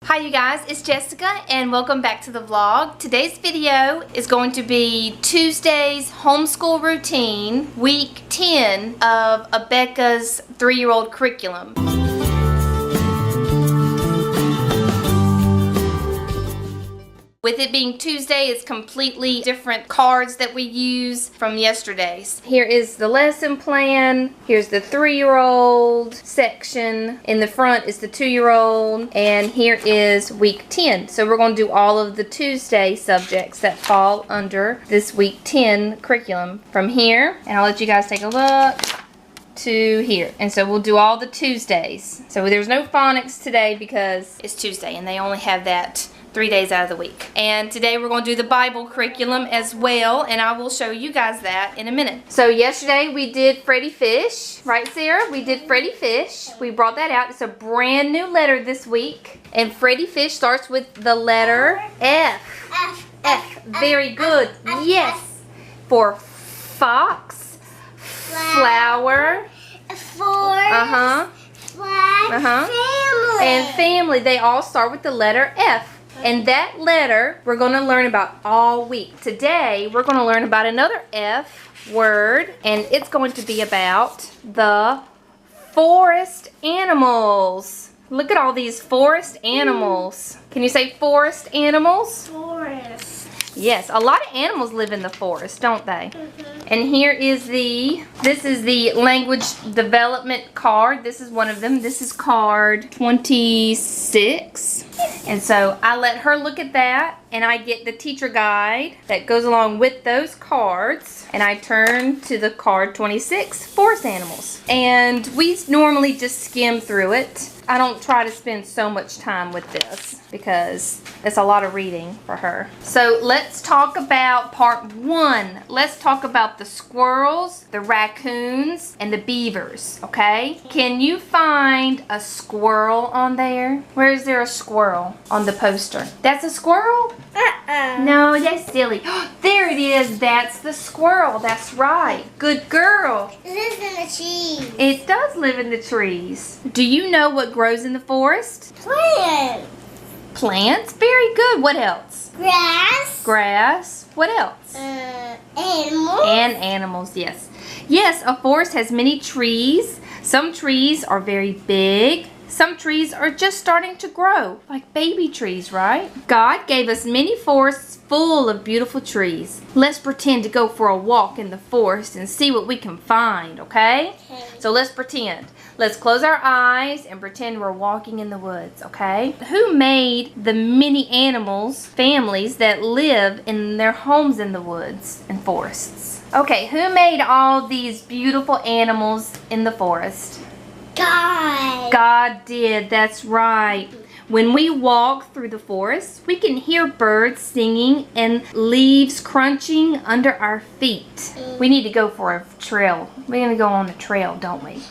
Hi you guys, it's Jessica and welcome back to the vlog. Today's video is going to be Tuesday's homeschool routine, week 10 of Abeka's 3-year-old curriculum. With it being Tuesday, it's completely different cards that we use from yesterday's. Here is the lesson plan. Here's the 3-year-old section. In the front is the 2-year-old. And here is week 10. So we're going to do all of the Tuesday subjects that fall under this week 10 curriculum. From here, and I'll let you guys take a look, to here. And so we'll do all the Tuesdays. So there's no phonics today because it's Tuesday and they only have that 3 days out of the week. And today we're going to do the Bible curriculum as well, and I will show you guys that in a minute. So yesterday we did Freddy Fish, right Sarah? We did Freddy Fish. We brought that out. It's a brand new letter this week. And Freddy Fish starts with the letter F. F. Very good. Yes. For fox, flower, flag, family. And family. They all start with the letter F. And that letter we're going to learn about all week. Today we're going to learn about another F word, and it's going to be about the forest animals. Look at all these forest animals. Can you say forest animals? Forest. Yes, a lot of animals live in the forest, don't they? And here is this is the language development card. This is one of them. This is card 26. And so I let her look at that, and I get the teacher guide that goes along with those cards, and I turn to the card 26, forest animals. And we normally just skim through it. I don't try to spend so much time with this because it's a lot of reading for her. So let's talk about part 1. Let's talk about the squirrels, the raccoons, and the beavers, okay? Can you find a squirrel on there? Where is there a squirrel on the poster? That's a squirrel? No, that's silly. There it is. That's the squirrel. That's right. Good girl. It lives in the trees. It does live in the trees. Do you know what grows in the forest? Plants. Plants? Very good. What else? Grass. Grass. What else? Animals. And animals, yes. Yes, a forest has many trees. Some trees are very big. Some trees are just starting to grow, like baby trees, right? God gave us many forests full of beautiful trees. Let's pretend to go for a walk in the forest and see what we can find, okay? So let's pretend. Let's close our eyes and pretend we're walking in the woods, okay? Who made the many animals, families that live in their homes in the woods and forests? Okay, who made all these beautiful animals in the forest? God. God did, that's right. When we walk through the forest, we can hear birds singing and leaves crunching under our feet. We need to go for a trail. We're going to go on a trail, don't we?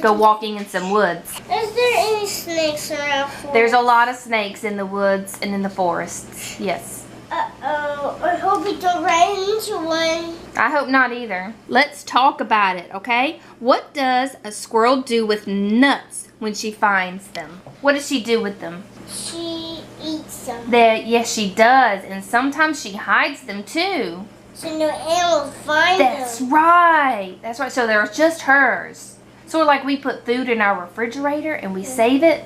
Go walking in some woods. Is there any snakes around forest? There's a lot of snakes in the woods and in the forests, yes. Uh-oh, I hope we don't run into one. I hope not either. Let's talk about it, okay? What does a squirrel do with nuts when she finds them? What does she do with them? She eats them. Yes, she does. And sometimes she hides them too. So no animals find That's them. right. That's right. So they're just hers. Sort of like we put food in our refrigerator and we save it.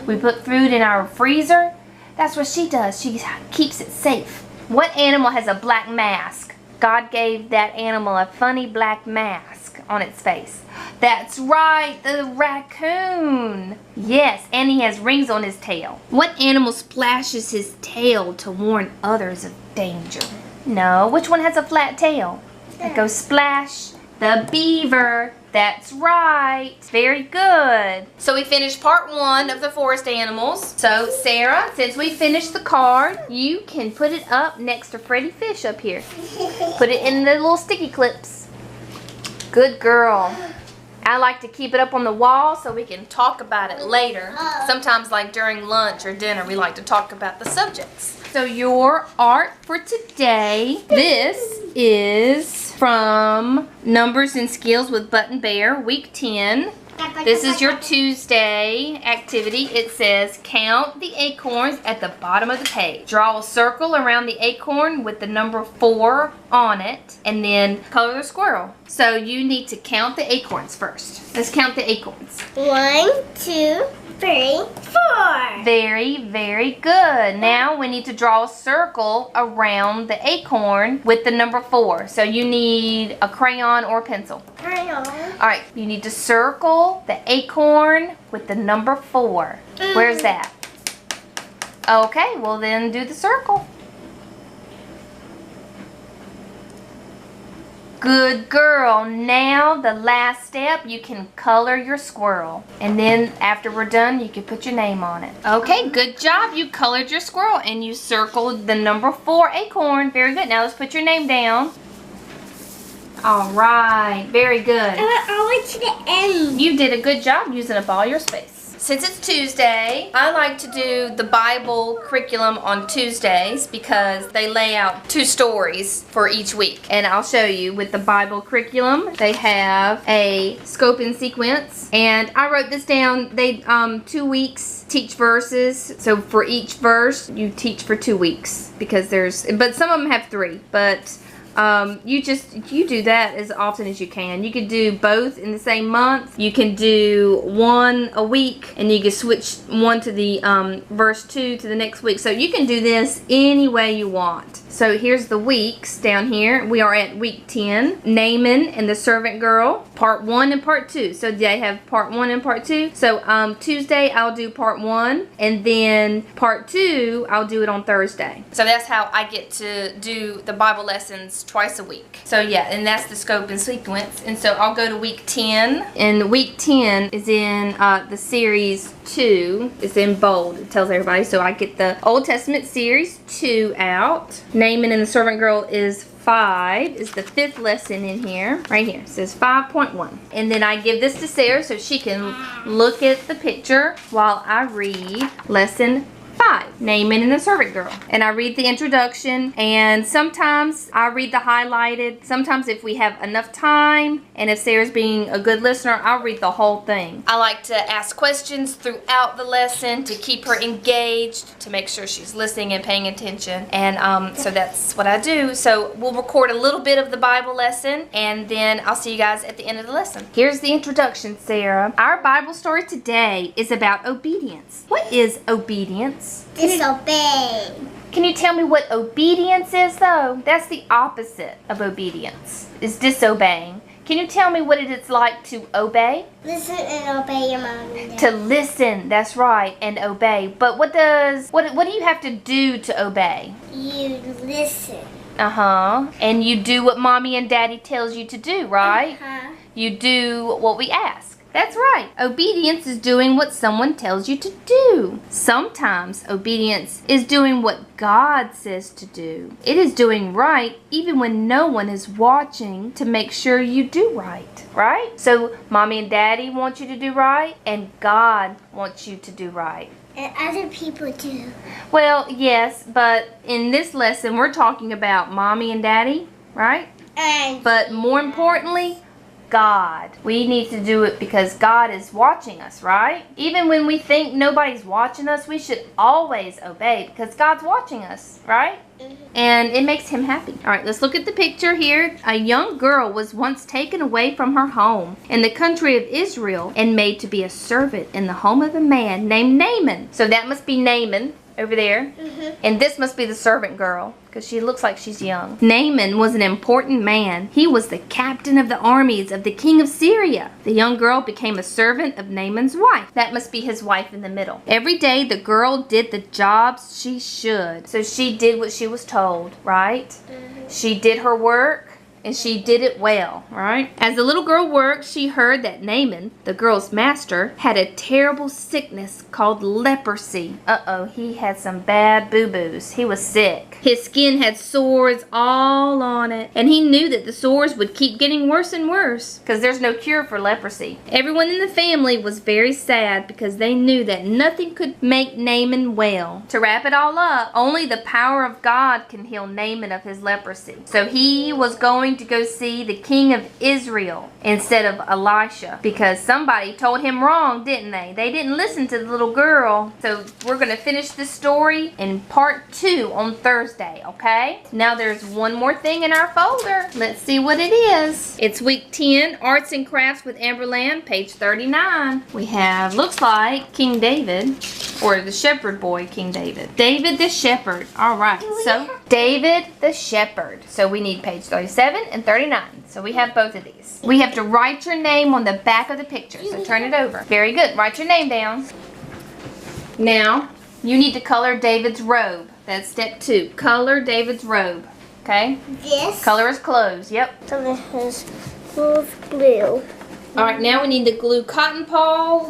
We put food in our freezer. That's what she does. She keeps it safe. What animal has a black mask? God gave that animal a funny black mask on its face. That's right, the raccoon. Yes, and he has rings on his tail. What animal splashes his tail to warn others of danger? No, which one has a flat tail? That goes splash. The beaver. That's right. Very good. So we finished part 1 of the forest animals. So Sarah, since we finished the card, you can put it up next to Freddy Fish up here. Put it in the little sticky clips. Good girl. I like to keep it up on the wall so we can talk about it later. Sometimes like during lunch or dinner we like to talk about the subjects. So your art for today, this is from Numbers and Skills with Button Bear, week 10. This is your Tuesday activity. It says count the acorns at the bottom of the page. Draw a circle around the acorn with the number 4 on it, and then color the squirrel. So you need to count the acorns first. Let's count the acorns. 1, 2, 3, 4. Very, very good. Now we need to draw a circle around the acorn with the number 4. So you need a crayon or a pencil. Crayon. All right, you need to circle the acorn with the number 4. Where's that? Okay, well then do the circle. Good girl. Now the last step, you can color your squirrel. And then after we're done, you can put your name on it. Okay, good job. You colored your squirrel and you circled the number 4 acorn. Very good. Now let's put your name down. All right, very good. I went to the end. You did a good job using up all your space. Since it's Tuesday, I like to do the Bible curriculum on Tuesdays because they lay out 2 stories for each week. And I'll show you with the Bible curriculum, they have a scope and sequence. And I wrote this down. They 2 weeks teach verses. So for each verse, you teach for 2 weeks because but some of them have 3. But you do that as often as you can. You could do both in the same month. You can do 1 a week, and you can switch 1 to the verse 2 to the next week. So you can do this any way you want. So here's the weeks down here. We are at week 10. Naaman and the servant girl, part 1 and part 2. So they have part 1 and part 2. So Tuesday I'll do part 1, and then part 2 I'll do it on Thursday. So that's how I get to do the Bible lessons twice a week. So yeah, and that's the scope and sequence. And so I'll go to week 10, and week 10 is in the series 2. It's in bold. It tells everybody. So I get the Old Testament series 2 out. Naaman and the servant girl is 5, is the 5th lesson in here. Right here. It says 5.1. And then I give this to Sarah so she can look at the picture while I read lesson 5, Naaman and the servant girl. And I read the introduction, and sometimes I read the highlighted. Sometimes if we have enough time, and if Sarah's being a good listener, I'll read the whole thing. I like to ask questions throughout the lesson to keep her engaged, to make sure she's listening and paying attention. And so that's what I do. So we'll record a little bit of the Bible lesson, and then I'll see you guys at the end of the lesson. Here's the introduction, Sarah. Our Bible story today is about obedience. What is obedience? Disobey. Can you tell me what obedience is, though? That's the opposite of obedience, is disobeying. Can you tell me what it is like to obey? Listen and obey your mom and dad. To listen, that's right, and obey. But what do you have to do to obey? You listen. And you do what mommy and daddy tells you to do, right? You do what we ask. That's right. Obedience is doing what someone tells you to do. Sometimes obedience is doing what God says to do. It is doing right even when no one is watching to make sure you do right, right? So mommy and daddy want you to do right, and God wants you to do right. And other people do. Well, yes, but in this lesson we're talking about mommy and daddy, right? But more importantly, God. We need to do it because God is watching us, right? Even when we think nobody's watching us, we should always obey because God's watching us, right? And it makes him happy. All right, let's look at the picture here. A young girl was once taken away from her home in the country of Israel and made to be a servant in the home of a man named Naaman. So that must be Naaman over there. And this must be the servant girl because she looks like she's young. Naaman was an important man. He was the captain of the armies of the king of Syria. The young girl became a servant of Naaman's wife. That must be his wife in the middle. Every day the girl did the jobs she should. So she did what she was told, right? She did her work. And she did it well, right? As the little girl worked, she heard that Naaman, the girl's master, had a terrible sickness called leprosy. He had some bad boo-boos. He was sick. His skin had sores all on it. And he knew that the sores would keep getting worse and worse because there's no cure for leprosy. Everyone in the family was very sad because they knew that nothing could make Naaman well. To wrap it all up, only the power of God can heal Naaman of his leprosy. So he was going going to go see the king of Israel instead of Elisha because somebody told him wrong, didn't they? They didn't listen to the little girl. So we're going to finish this story in part 2 on Thursday, okay? Now there's one more thing in our folder. Let's see what it is. It's week 10, Arts and Crafts with Amberland, page 39. We have, looks like King David, or the shepherd boy, King David. David the shepherd. All right, so David the shepherd. So we need page 37 and 39. So we have both of these. We have to write your name on the back of the picture. So turn it over. Very good. Write your name down. Now, you need to color David's robe. That's step 2. Color David's robe. Okay? Yes. Color his clothes. Yep. Color his blue. All right, now we need to glue cotton balls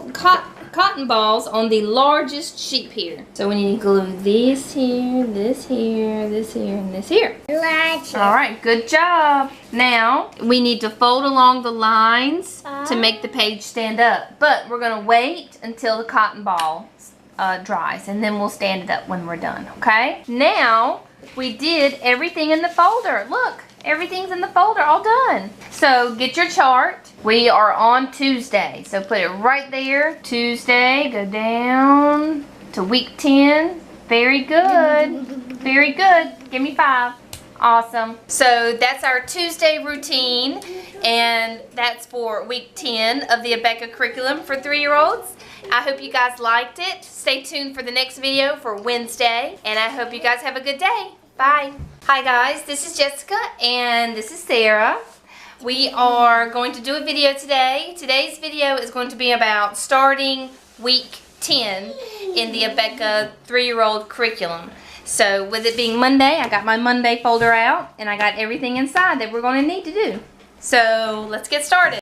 on the largest sheep here. So we need to glue this here, this here, this here, and this here. All right, good job. Now we need to fold along the lines to make the page stand up. But we're gonna wait until the cotton ball dries, and then we'll stand it up when we're done, okay? Now we did everything in the folder. Look, everything's in the folder, all done. So get your chart. We are on Tuesday, so put it right there. Tuesday, go down to week 10. Very good. Very good. Give me 5. Awesome. So that's our Tuesday routine, and that's for week 10 of the Abeka curriculum for 3-year-olds. I hope you guys liked it. Stay tuned for the next video for Wednesday, and I hope you guys have a good day. Bye. Hi guys, this is Jessica and this is Sarah. We are going to do a video today. Today's video is going to be about starting week 10 in the Abeka 3-year-old curriculum. So with it being Monday, I got my Monday folder out and I got everything inside that we're going to need to do. So let's get started.